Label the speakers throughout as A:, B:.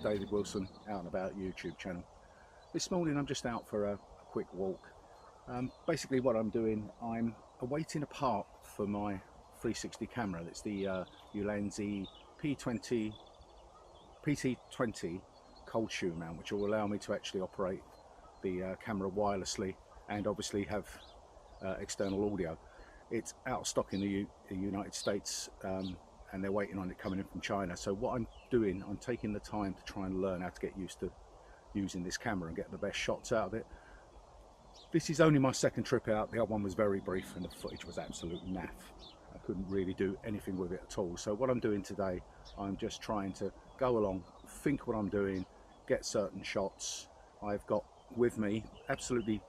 A: the David Wilson Out and About YouTube channel. This morning I'm just out for a quick walk. Basically what I'm doing, I'm awaiting a part for my 360 camera. It's the Ulanzi PT20 cold shoe mount, which will allow me to actually operate the camera wirelessly and obviously have external audio. It's out of stock in the United States, and they're waiting on it coming in from China. So what I'm doing, I'm taking the time to try and learn how to get used to using this camera and get the best shots out of it. This is only my second trip out. The other one was very brief and the footage was absolute naff. I couldn't really do anything with it at all. So what I'm doing today, I'm just trying to go along, think what I'm doing, get certain shots. I've got with me absolutely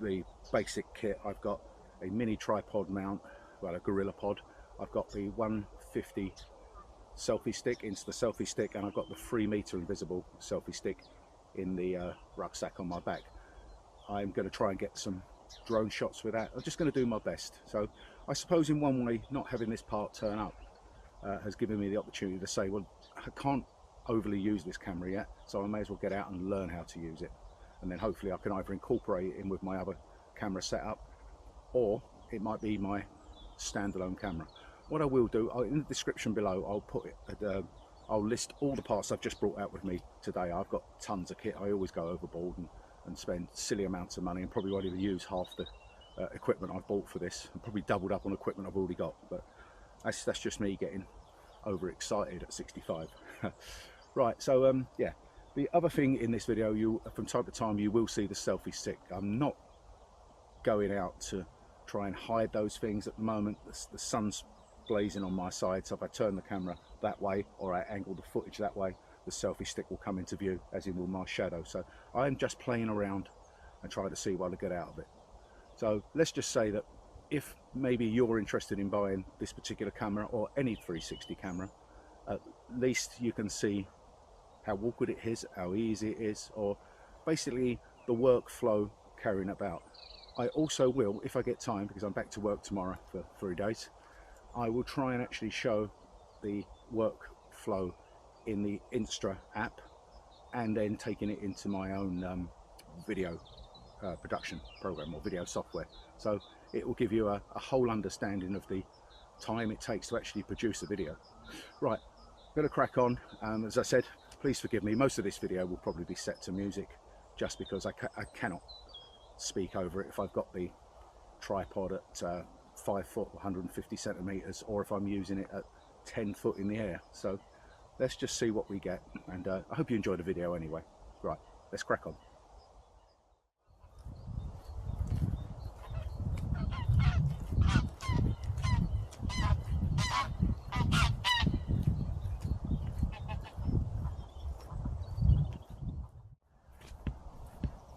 A: the basic kit. I've got a mini tripod mount, well, a gorilla pod. I've got the 150 selfie stick, Insta selfie stick, and I've got the 3 meter invisible selfie stick in the rucksack on my back. I'm going to try and get some drone shots with that. I'm just going to do my best. So I suppose in one way, not having this part turn up has given me the opportunity to say, well, I can't overly use this camera yet, so I may as well get out and learn how to use it. And then hopefully I can either incorporate it in with my other camera setup, or it might be my standalone camera. What I will do, in the description below, I'll put it, I'll list all the parts I've just brought out with me today. I've got tons of kit. I always go overboard and spend silly amounts of money and probably won't even use half the equipment I've bought for this. I'm probably doubled up on equipment I've already got, but that's just me getting overexcited at 65. Right, so yeah, the other thing in this video, from time to time you will see the selfie stick. I'm not going out to try and hide those things at the moment. The sun's blazing on my side, so if I turn the camera that way or I angle the footage that way, the selfie stick will come into view, as in will my shadow. So I'm just playing around and trying to see what I get out of it. So let's just say that if maybe you're interested in buying this particular camera or any 360 camera, at least you can see how awkward it is, how easy it is, or basically the workflow carrying about. I also will, if I get time, because I'm back to work tomorrow for 3 days, I will try and actually show the workflow in the Insta app and then taking it into my own video production program or video software. So it will give you a whole understanding of the time it takes to actually produce a video. Right, I'm going to crack on. As I said, please forgive me, most of this video will probably be set to music just because I cannot speak over it if I've got the tripod at 5 foot 150 centimeters, or if I'm using it at 10 foot in the air. So let's just see what we get, and I hope you enjoy the video anyway. Right, let's crack on.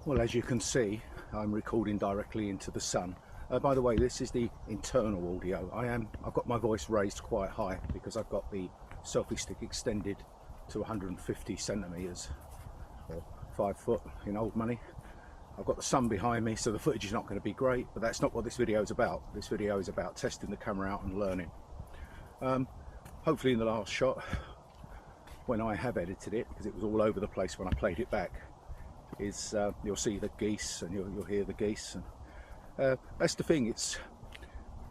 A: Well, as you can see, I'm recording directly into the sun. By the way, this is the internal audio. I've got my voice raised quite high because I've got the selfie stick extended to 150 centimeters or 5 foot in old money. I've got the sun behind me, so the footage is not going to be great, but that's not what this video is about. This video is about testing the camera out and learning. Hopefully in the last shot, when I have edited it, because it was all over the place when I played it back, is you'll see the geese and you'll hear the geese, and that's the thing.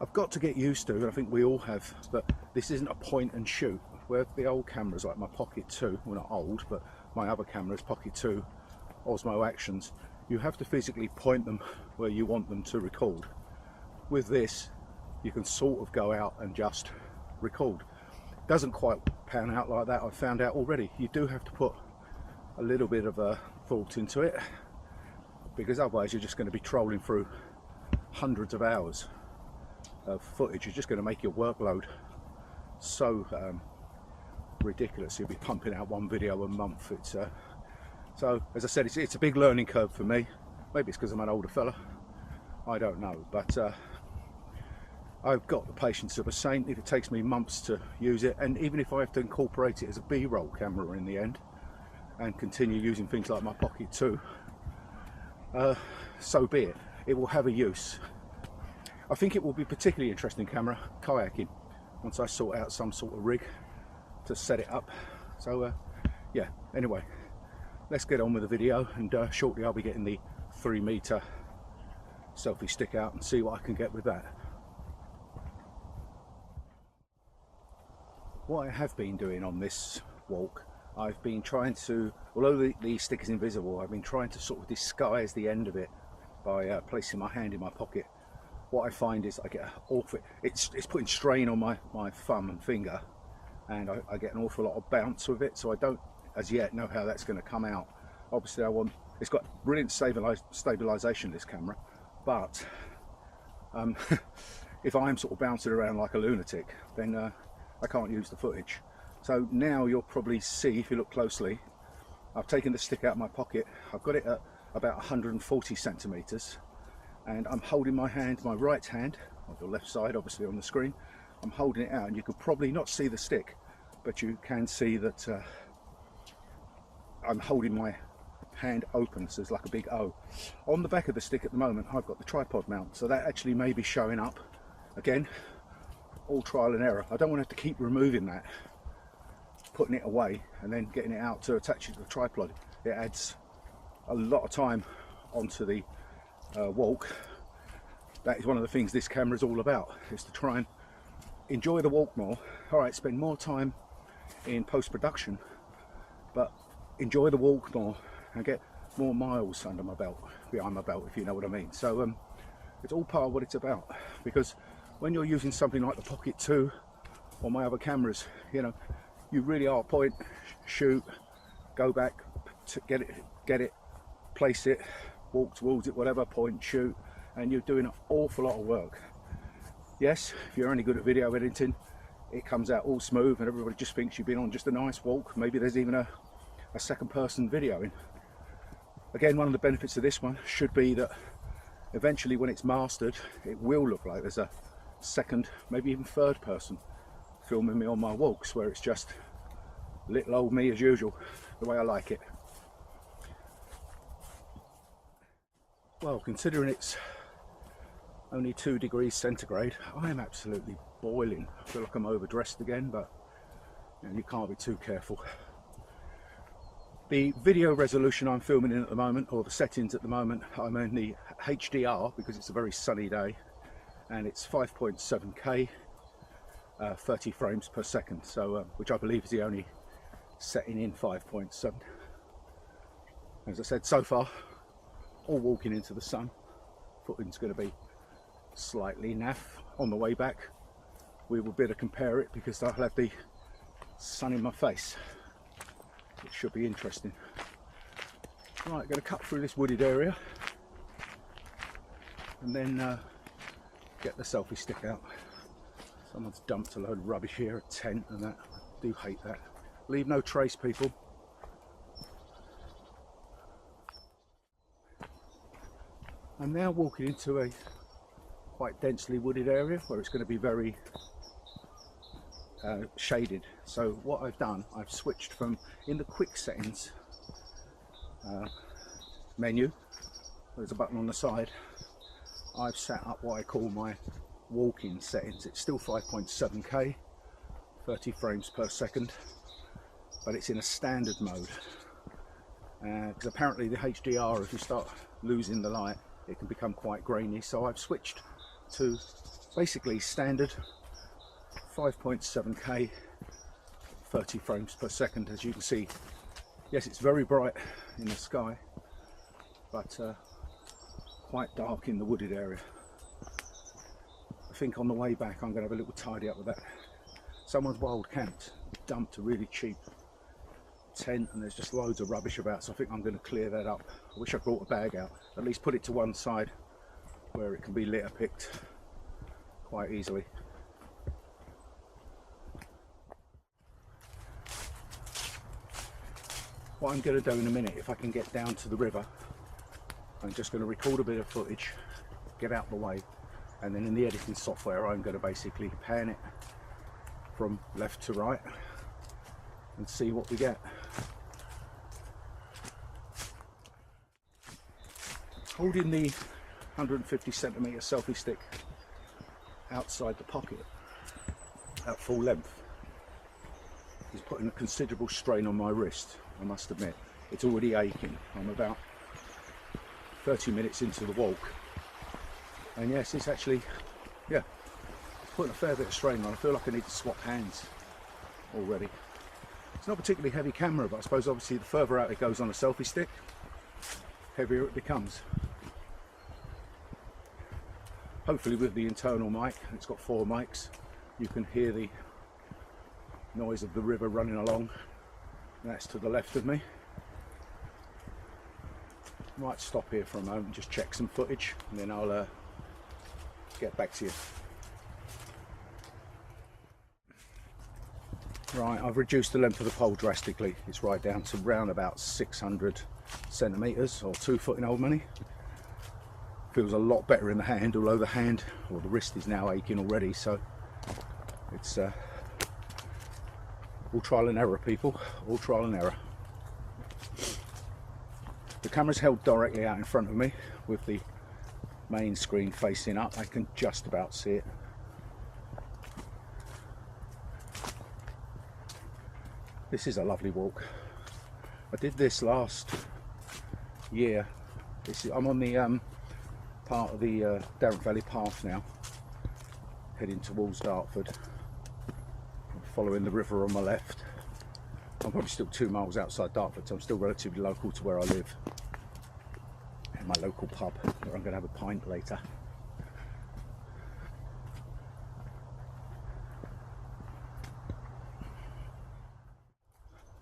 A: I've got to get used to, and I think we all have, but this isn't a point and shoot. Where the old cameras like my Pocket 2, well, not old, but my other cameras, Pocket 2 Osmo Actions, you have to physically point them where you want them to record. With this, you can sort of go out and just record. It doesn't quite pan out like that. I've found out already. You do have to put a little bit of a thought into it, because otherwise you're just going to be trolling through hundreds of hours of footage. You're just going to make your workload so ridiculous. You'll be pumping out 1 video a month. So as I said, it's a big learning curve for me. Maybe it's because I'm an older fella, I don't know, but I've got the patience of a saint. If it takes me months to use it, and even if I have to incorporate it as a B-roll camera in the end and continue using things like my Pocket 2, so be it. It will have a use. I think it will be particularly interesting camera kayaking once I sort out some sort of rig to set it up. So yeah, Anyway, let's get on with the video, and shortly I'll be getting the 3-meter selfie stick out and see what I can get with that. What I have been doing on this walk, I've been trying to, although the stick is invisible, I've been trying to sort of disguise the end of it by placing my hand in my pocket. What I find is I get awful, it's putting strain on my thumb and finger, and I get an awful lot of bounce with it, so I don't as yet know how that's going to come out. Obviously it's got brilliant stabilization, this camera, but if I'm sort of bouncing around like a lunatic, then I can't use the footage. So now you'll probably see, if you look closely, I've taken the stick out of my pocket. I've got it at about 140 centimeters, and I'm holding my right hand, on the left side obviously on the screen, I'm holding it out, and you could probably not see the stick, but you can see that I'm holding my hand open, so it's like a big O. On the back of the stick at the moment I've got the tripod mount, so that actually may be showing up. Again, all trial and error. I don't want to have to keep removing that, putting it away and then getting it out to attach it to the tripod. It adds a lot of time onto the walk. That is one of the things this camera is all about, is to try and enjoy the walk more. Alright, spend more time in post-production, but enjoy the walk more and get more miles under my belt, behind my belt, if you know what I mean. So it's all part of what it's about, because when you're using something like the Pocket 2 or my other cameras, you know, you really are point, shoot, go back, to get it, place it, walk towards it, whatever, point, shoot, and you're doing an awful lot of work. Yes, if you're only good at video editing, it comes out all smooth and everybody just thinks you've been on just a nice walk. Maybe there's even a second person videoing. Again, one of the benefits of this one should be that eventually when it's mastered, it will look like there's a second, maybe even third person filming me on my walks, where it's just little old me as usual, the way I like it. Well, considering it's only 2 degrees centigrade, I am absolutely boiling. I feel like I'm overdressed again, but you know, you can't be too careful. The video resolution I'm filming in at the moment, or the settings at the moment, I'm in the HDR because it's a very sunny day, and it's 5.7K, 30 frames per second, so which I believe is the only setting in 5.7. As I said, so far, all walking into the sun. Footing's going to be slightly naff. On the way back, we will better compare it because I'll have the sun in my face. It should be interesting. Right, going to cut through this wooded area and then get the selfie stick out. Someone's dumped a load of rubbish here, a tent and that. I do hate that. Leave no trace, people. I'm now walking into a quite densely wooded area where it's going to be very shaded. So what I've done, I've switched from, in the quick settings menu, there's a button on the side, I've set up what I call my walk-in settings. It's still 5.7K, 30 frames per second, but it's in a standard mode, because apparently the HDR, if you start losing the light, it can become quite grainy. So I've switched to basically standard 5.7K, 30 frames per second. As you can see, yes, it's very bright in the sky, but quite dark in the wooded area. I think on the way back I'm going to have a little tidy up with that. Someone's wild camped, dumped a really cheap tent, and there's just loads of rubbish about, so I think I'm going to clear that up. I wish I brought a bag out, at least put it to one side where it can be litter picked quite easily. What I'm going to do in a minute, if I can get down to the river, I'm just going to record a bit of footage, get out the way, and then in the editing software I'm going to basically pan it from left to right and see what we get. Holding the 150cm selfie stick outside the pocket at full length is putting a considerable strain on my wrist. I must admit. It's already aching. I'm about 30 minutes into the walk, and yes, it's actually, yeah, it's putting a fair bit of strain on. I feel like I need to swap hands already. It's not a particularly heavy camera, but I suppose obviously the further out it goes on a selfie stick, heavier it becomes. Hopefully with the internal mic, it's got 4 mics, you can hear the noise of the river running along. That's to the left of me. Might stop here for a moment and just check some footage, and then I'll get back to you. Right, I've reduced the length of the pole drastically. It's right down to round about 600 centimetres or 2 foot in old money. Feels a lot better in the hand, although the hand or the wrist is now aching already, so it's all trial and error, people, all trial and error. The camera's held directly out in front of me with the main screen facing up. I can just about see it. This is a lovely walk. I did this last year. I'm on the part of the Darren Valley Path now, heading towards Dartford. Following the river on my left. I'm probably still 2 miles outside Dartford, so I'm still relatively local to where I live. And my local pub, where I'm going to have a pint later.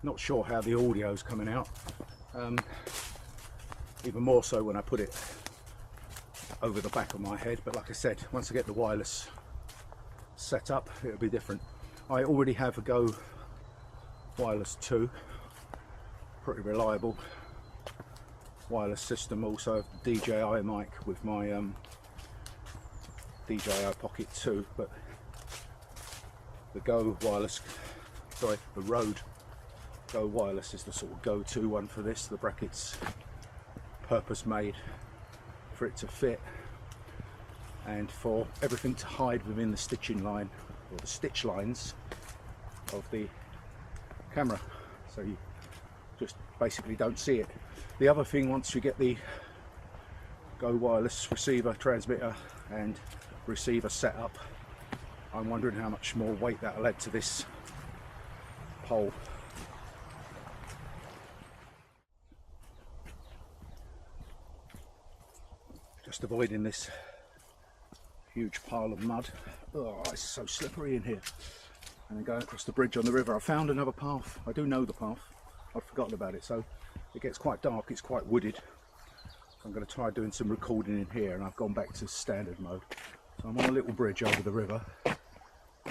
A: Not sure how the audio's coming out. Even more so when I put it over the back of my head, but like I said, once I get the wireless set up, it'll be different. I already have a Go Wireless 2, pretty reliable wireless system. Also DJI mic with my DJI Pocket 2, but the Go Wireless, sorry, the Rode Go Wireless is the sort of go-to one for this. The bracket's purpose made for it to fit and for everything to hide within the stitching line, or the stitch lines of the camera, so you just basically don't see it. The other thing, once you get the Go Wireless receiver, transmitter and receiver set up, I'm wondering how much more weight that'll add to this pole. Just avoiding this huge pile of mud. Oh, it's so slippery in here. And then going across the bridge on the river. I found another path. I do know the path. I've forgotten about it. So it gets quite dark. It's quite wooded. I'm going to try doing some recording in here, and I've gone back to standard mode. So I'm on a little bridge over the river.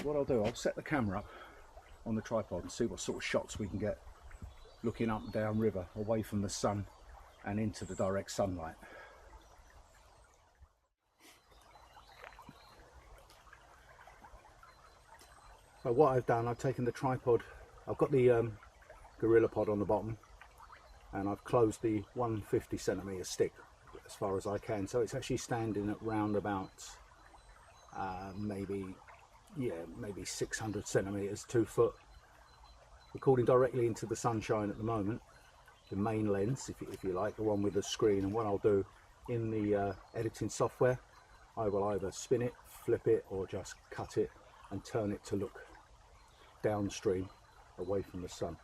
A: What I'll do, I'll set the camera up on the tripod and see what sort of shots we can get looking up and down river, away from the sun and into the direct sunlight. So what I've done, I've taken the tripod, I've got the Gorilla Pod on the bottom, and I've closed the 150 centimetre stick as far as I can, so it's actually standing at round about maybe 600 centimetres, 2 foot, recording directly into the sunshine at the moment. The main lens, if you like, the one with the screen. And what I'll do in the editing software, I will either spin it, flip it, or just cut it and turn it to look downstream, away from the sun.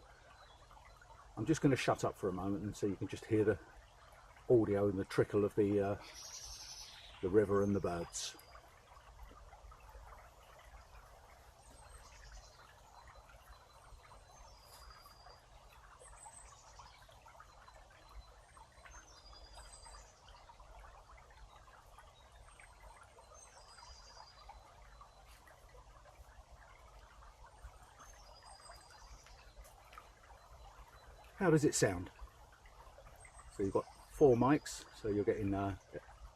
A: I'm just going to shut up for a moment and so you can just hear the audio and the trickle of the river and the birds. How does it sound? So you've got 4 mics, so you're getting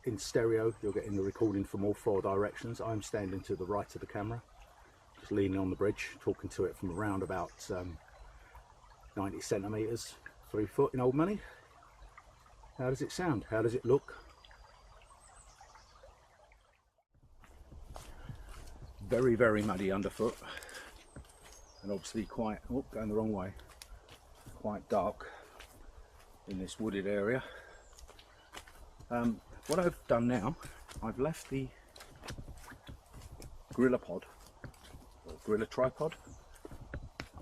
A: in stereo, you're getting the recording from all 4 directions. I'm standing to the right of the camera, just leaning on the bridge, talking to it from around about 90 centimetres, 3 foot in old money. How does it sound? How does it look? Very, very muddy underfoot, and obviously quite, oh, going the wrong way. quite dark in this wooded area. What I've done now, I've left the gorilla pod, or gorilla tripod,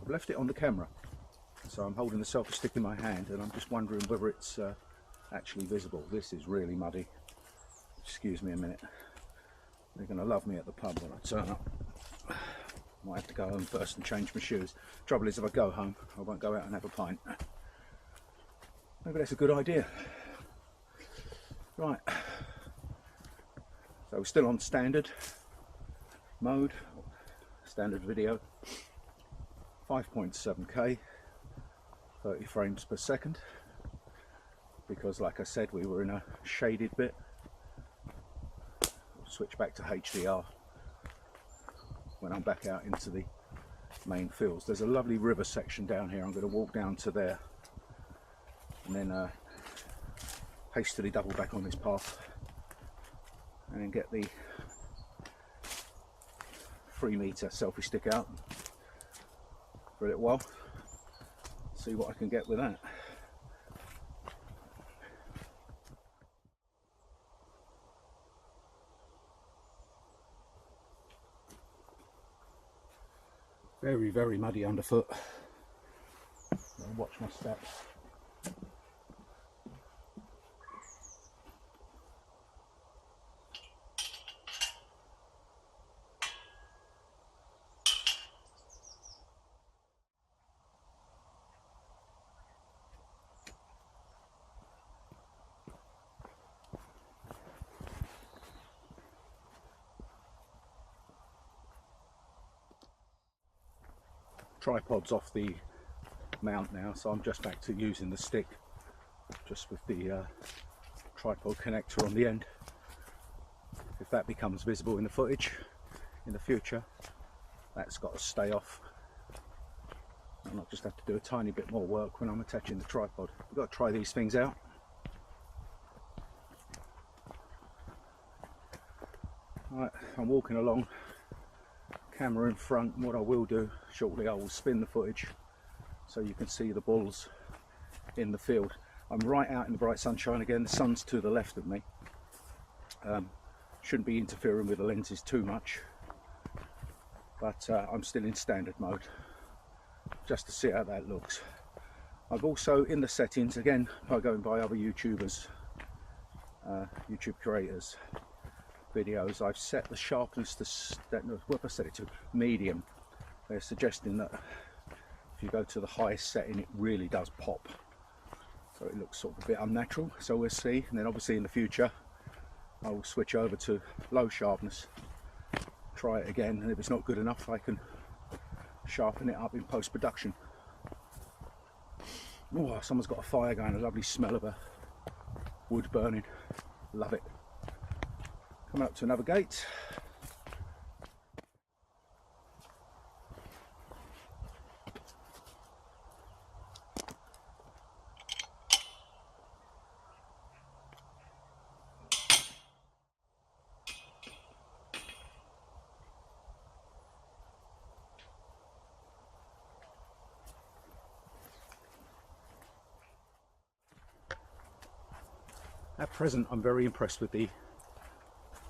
A: I've left it on the camera. So I'm holding the selfie stick in my hand and I'm just wondering whether it's actually visible. This is really muddy. Excuse me a minute. They're going to love me at the pub when I turn up. Might have to go home first and change my shoes. Trouble is, if I go home, I won't go out and have a pint. Maybe that's a good idea. Right. So we're still on standard mode, standard video, 5.7K, 30 frames per second. Because, like I said, we were in a shaded bit. We'll switch back to HDR when I'm back out into the main fields. There's a lovely river section down here. I'm going to walk down to there and then hastily double back on this path and then get the 3-meter selfie stick out for a little while, see what I can get with that. Very, very muddy underfoot. I'll watch my steps. Tripod's off the mount now, so I'm just back to using the stick, just with the tripod connector on the end. If that becomes visible in the footage in the future, that's got to stay off, and I'll just have to do a tiny bit more work when I'm attaching the tripod. I've got to try these things out. Right, I'm walking along, camera in front, and what I will do shortly, I will spin the footage so you can see the bulls in the field. I'm right out in the bright sunshine again, the sun's to the left of me. Shouldn't be interfering with the lenses too much, but I'm still in standard mode just to see how that looks. I've also, in the settings, again by going by other YouTubers, YouTube creators videos, I've set the sharpness to, what I set it to, medium. They're suggesting that if you go to the highest setting, it really does pop, so it looks sort of a bit unnatural. So we'll see, and then obviously in the future I will switch over to low sharpness, try it again, and if it's not good enough I can sharpen it up in post-production. Oh, someone's got a fire going, a lovely smell of a wood burning, love it. Coming up to another gate. At present, I'm very impressed with the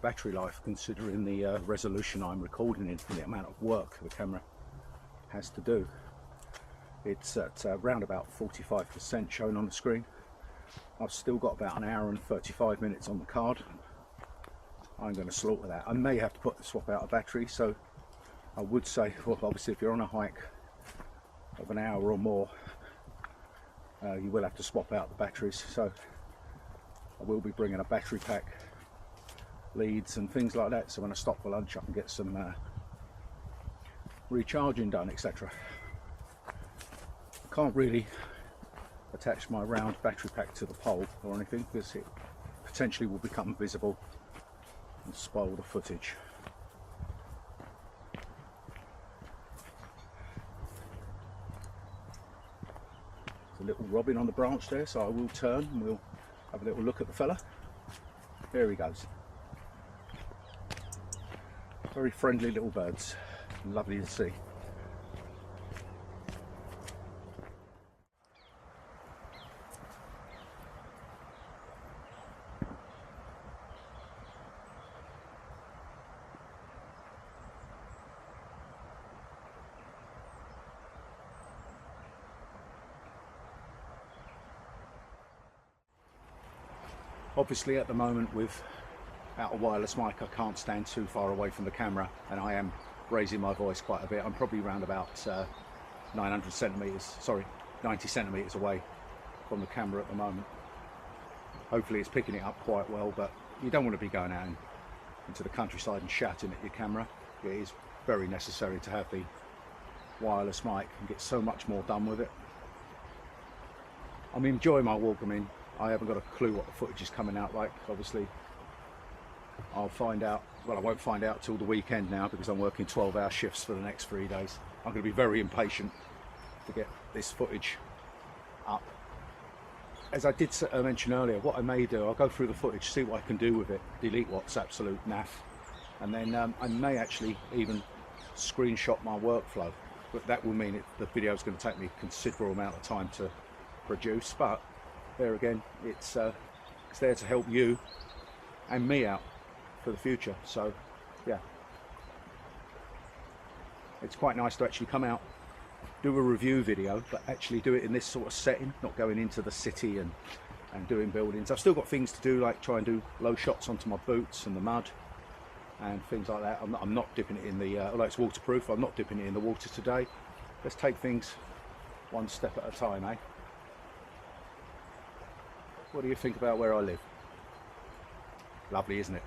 A: battery life, considering the resolution I'm recording in and the amount of work the camera has to do. It's at around about 45% shown on the screen. I've still got about an hour and 35 minutes on the card. I'm going to slaughter that. I may have to swap out a battery, so I would say, well, obviously if you're on a hike of an hour or more, you will have to swap out the batteries. So I will be bringing a battery pack, leads and things like that, so when I stop for lunch I can get some recharging done, etc. I can't really attach my round battery pack to the pole or anything because it potentially will become visible and spoil the footage. There's a little robin on the branch there, so I will turn and we'll have a little look at the fella. There he goes. Very friendly little birds, lovely to see. Obviously at the moment without a wireless mic I can't stand too far away from the camera, and I am raising my voice quite a bit. I'm probably around about 90 centimeters away from the camera at the moment. Hopefully it's picking it up quite well, but you don't want to be going out into the countryside and shouting at your camera. It is very necessary to have the wireless mic and get so much more done with it. I'm enjoying my walk. I mean, I haven't got a clue what the footage is coming out like. Obviously I'll find out, well, I won't find out till the weekend now, because I'm working 12-hour shifts for the next 3 days. I'm going to be very impatient to get this footage up. As I did mention earlier, what I may do, I'll go through the footage, see what I can do with it, delete what's absolute naff, and then I may actually even screenshot my workflow, but that will mean the video is going to take me a considerable amount of time to produce. But there again, it's there to help you and me out for the future. So yeah, it's quite nice to actually come out, do a review video, but actually do it in this sort of setting, not going into the city and doing buildings. I've still got things to do, like try and do low shots onto my boots and the mud and things like that. I'm not dipping it in the, although it's waterproof, I'm not dipping it in the water today. Let's take things one step at a time, eh? What do you think about where I live? Lovely, isn't it?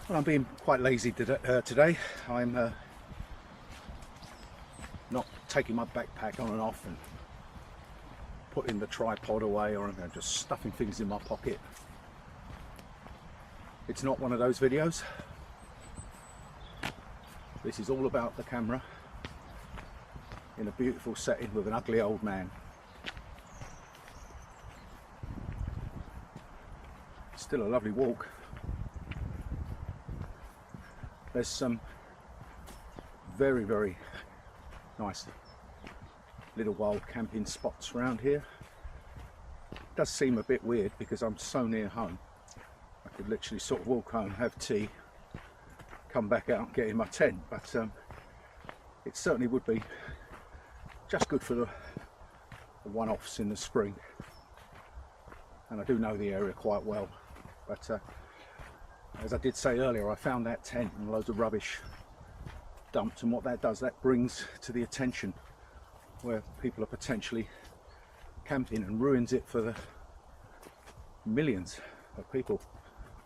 A: Well, I'm being quite lazy today. I'm not taking my backpack on and off and putting the tripod away, or I'm just stuffing things in my pocket. It's not one of those videos. This is all about the camera in a beautiful setting with an ugly old man. Still a lovely walk. There's some very, very nice little wild camping spots around here. It does seem a bit weird because I'm so near home. I could literally sort of walk home, have tea, come back out and get in my tent, but it certainly would be just good for the one-offs in the spring. And I do know the area quite well, but as I did say earlier, I found that tent and loads of rubbish dumped, and what that does, that brings to the attention where people are potentially camping and ruins it for the millions of people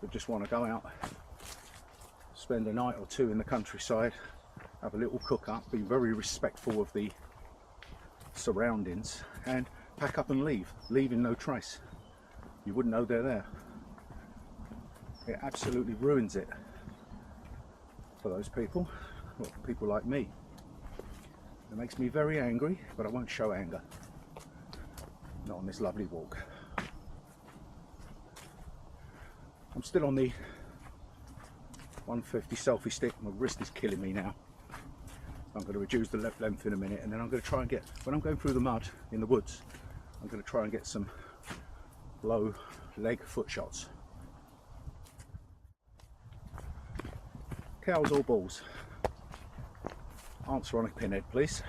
A: that just want to go out, spend a night or two in the countryside, have a little cook up, be very respectful of the surroundings, and pack up and leave, leaving no trace. You wouldn't know they're there. It absolutely ruins it for those people, well, people like me. It makes me very angry, but I won't show anger. Not on this lovely walk. I'm still on the 150 selfie stick. My wrist is killing me now. I'm going to reduce the length in a minute, and then I'm going to try and get, when I'm going through the mud in the woods, I'm going to try and get some low leg foot shots. Cows or balls? Answer on a pinhead, please.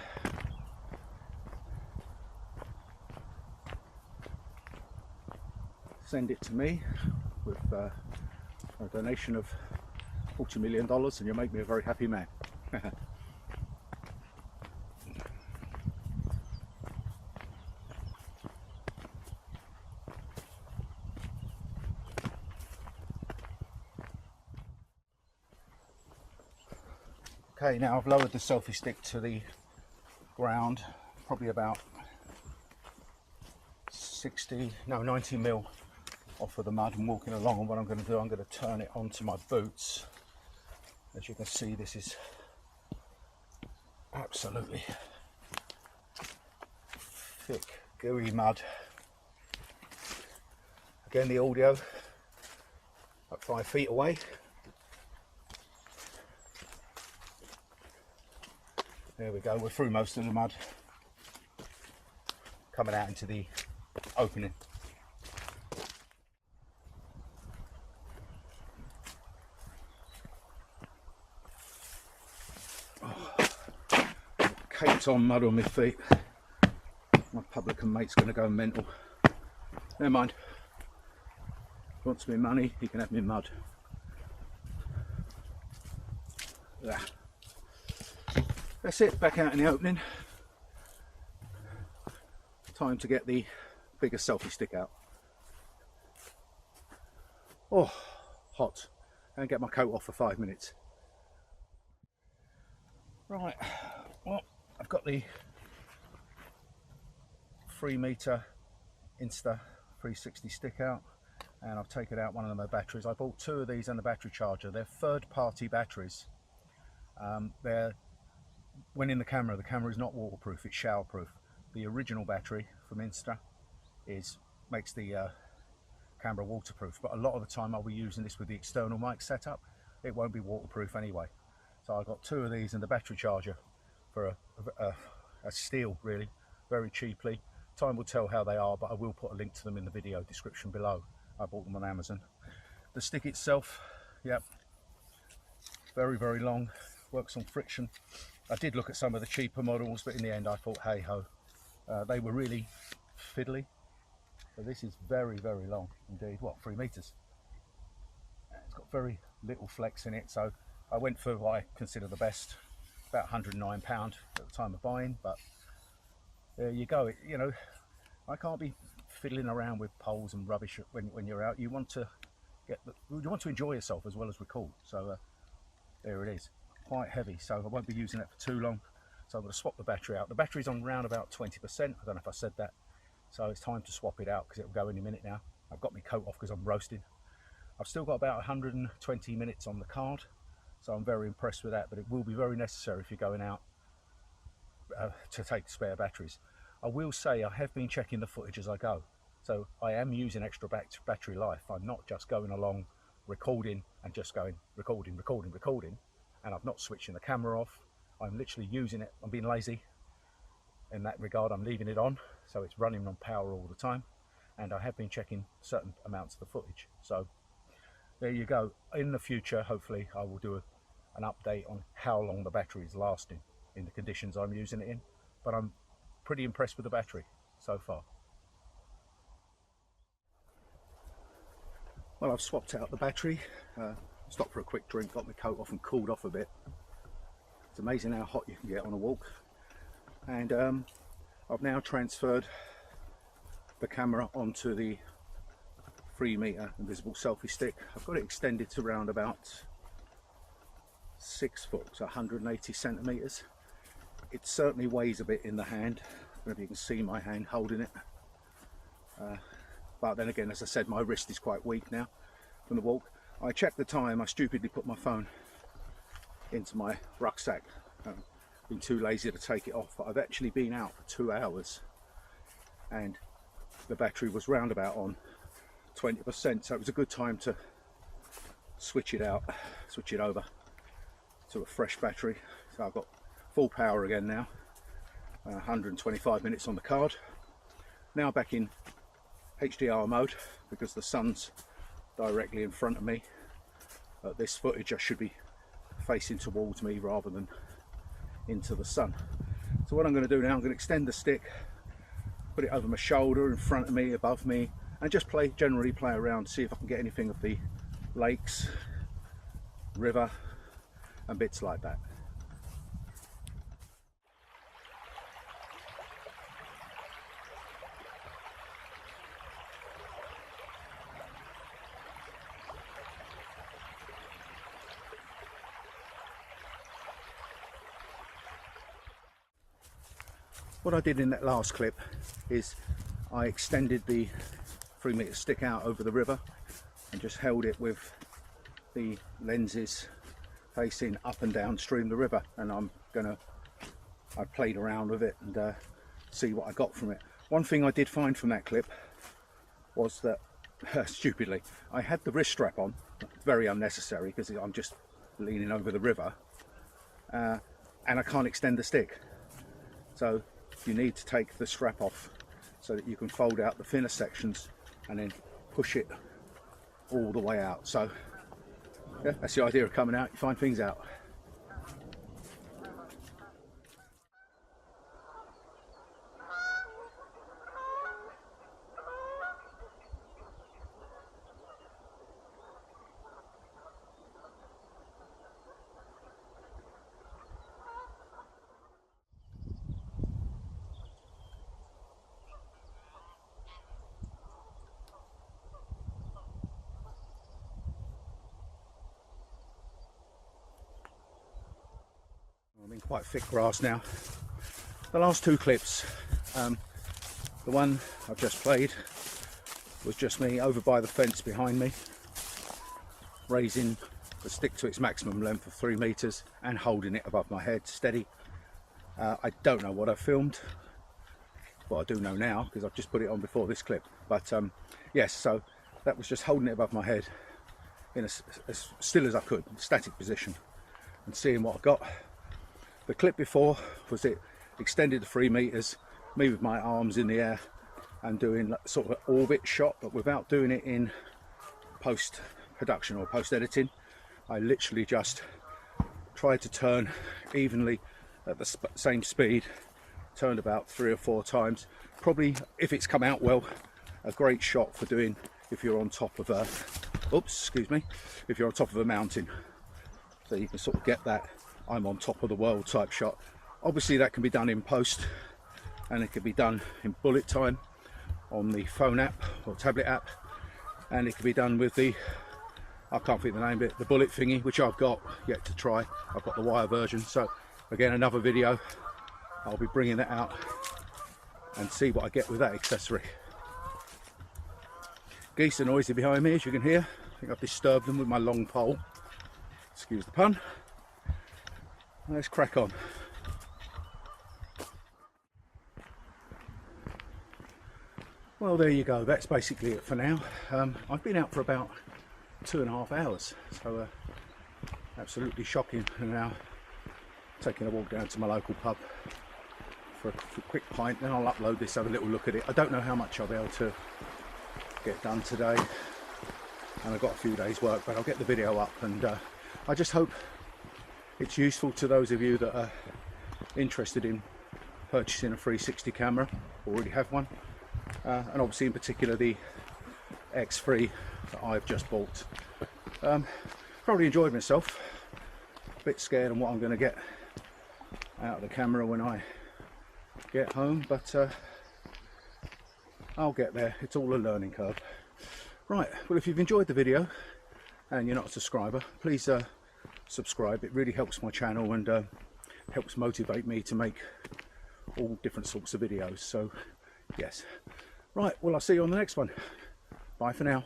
A: Send it to me with a donation of $40 million and you'll make me a very happy man. Okay, now I've lowered the selfie stick to the ground, probably about 90 mil off of the mud and walking along, and what I'm going to do, I'm going to turn it onto my boots. As you can see, this is absolutely thick, gooey mud. Again, the audio at 5 feet away. There we go, we're through most of the mud. Coming out into the opening. Caked on mud on my feet. My publican mate's going to go mental. Never mind. If he wants me money, he can have me mud. Yeah. That's it, back out in the opening. Time to get the bigger selfie stick out. Oh, hot. And get my coat off for 5 minutes. Right, well, I've got the 3-meter Insta360 stick out, and I've taken out one of my batteries. I bought 2 of these and the battery charger. They're third-party batteries. When in the camera is not waterproof, it's showerproof. The original battery from Insta makes the camera waterproof, but a lot of the time I'll be using this with the external mic setup. It won't be waterproof anyway. So I got 2 of these and the battery charger for a steal, really, very cheaply. Time will tell how they are, but I will put a link to them in the video description below. I bought them on Amazon. The stick itself, yep, very, very long, works on friction. I did look at some of the cheaper models, but in the end I thought, hey ho, they were really fiddly. So this is very, very long indeed. What, 3 meters? It's got very little flex in it, so I went for what I consider the best, about £109 at the time of buying. But there you go. You know, I can't be fiddling around with poles and rubbish when you're out. You want to enjoy yourself as well as record. So there it is. Quite heavy, so I won't be using it for too long. So I'm going to swap the battery out. The battery's on round about 20%. I don't know if I said that. So it's time to swap it out because it'll go any minute now. I've got my coat off because I'm roasting. I've still got about 120 minutes on the card, so I'm very impressed with that, but it will be very necessary if you're going out to take spare batteries. I will say I have been checking the footage as I go, so I am using extra battery life. I'm not just going along recording and just going recording, and I'm not switching the camera off. I'm literally using it. I'm being lazy in that regard. I'm leaving it on, so it's running on power all the time, and I have been checking certain amounts of the footage. So there you go. In the future, hopefully I will do an update on how long the battery is lasting in the conditions I'm using it in, but I'm pretty impressed with the battery so far. Well, I've swapped out the battery, stopped for a quick drink, got my coat off and cooled off a bit. It's amazing how hot you can get on a walk. And I've now transferred the camera onto the 3-meter invisible selfie stick. I've got it extended to around about 6 foot, so 180 centimeters. It certainly weighs a bit in the hand. I don't know if you can see my hand holding it. But then again, as I said, my wrist is quite weak now from the walk. I checked the time. I stupidly put my phone into my rucksack. Been too lazy to take it off, but I've actually been out for 2 hours and the battery was round about on 20%, so it was a good time to switch it over to a fresh battery. So I've got full power again now, 125 minutes on the card. Now back in HDR mode because the sun's directly in front of me. This footage I should be facing towards me rather than into the sun. So what I'm going to do now, I'm going to extend the stick, put it over my shoulder, in front of me, above me, and just generally play around, see if I can get anything of the lakes, river and bits like that. What I did in that last clip is I extended the 3-meter stick out over the river and just held it with the lenses facing up and downstream the river, and I played around with it and see what I got from it. One thing I did find from that clip was that stupidly I had the wrist strap on, very unnecessary because I'm just leaning over the river, and I can't extend the stick. So you need to take the strap off so that you can fold out the thinner sections and then push it all the way out. So yeah, that's the idea of coming out. You find things out. I'm in quite thick grass now. The last two clips, the one I've just played was just me over by the fence behind me, raising the stick to its maximum length of 3 meters and holding it above my head steady. I don't know what I filmed. Well, I do know now because I've just put it on before this clip. But yes, so that was just holding it above my head in as still as I could, static position, and seeing what I got. The clip before was it extended to 3 meters, me with my arms in the air and doing sort of an orbit shot, but without doing it in post production or post editing. I literally just tried to turn evenly at the same speed, turned about 3 or 4 times. Probably, if it's come out well, a great shot for doing if you're on top of a, if you're on top of a mountain. So you can sort of get that I'm on top of the world type shot. Obviously that can be done in post, and it can be done in bullet time on the phone app or tablet app, and it can be done with the, I can't think of the name of it, the bullet thingy, which I've got yet to try. I've got the wire version. So again, another video, I'll be bringing that out and see what I get with that accessory. Geese are noisy behind me, as you can hear. I think I've disturbed them with my long pole, excuse the pun. Let's crack on. Well, there you go. That's basically it for now. I've been out for about 2.5 hours, so absolutely shocking. And now taking a walk down to my local pub for a quick pint. Then I'll upload this, have a little look at it. I don't know how much I'll be able to get done today, and I've got a few days work, but I'll get the video up, and I just hope it's useful to those of you that are interested in purchasing a 360 camera, already have one, and obviously in particular the X3 that I've just bought. Probably enjoyed myself, a bit scared on what I'm going to get out of the camera when I get home, but I'll get there. It's all a learning curve. Right, well, if you've enjoyed the video and you're not a subscriber, please subscribe. It really helps my channel and helps motivate me to make all different sorts of videos. So yes, right, well, I'll see you on the next one. Bye for now.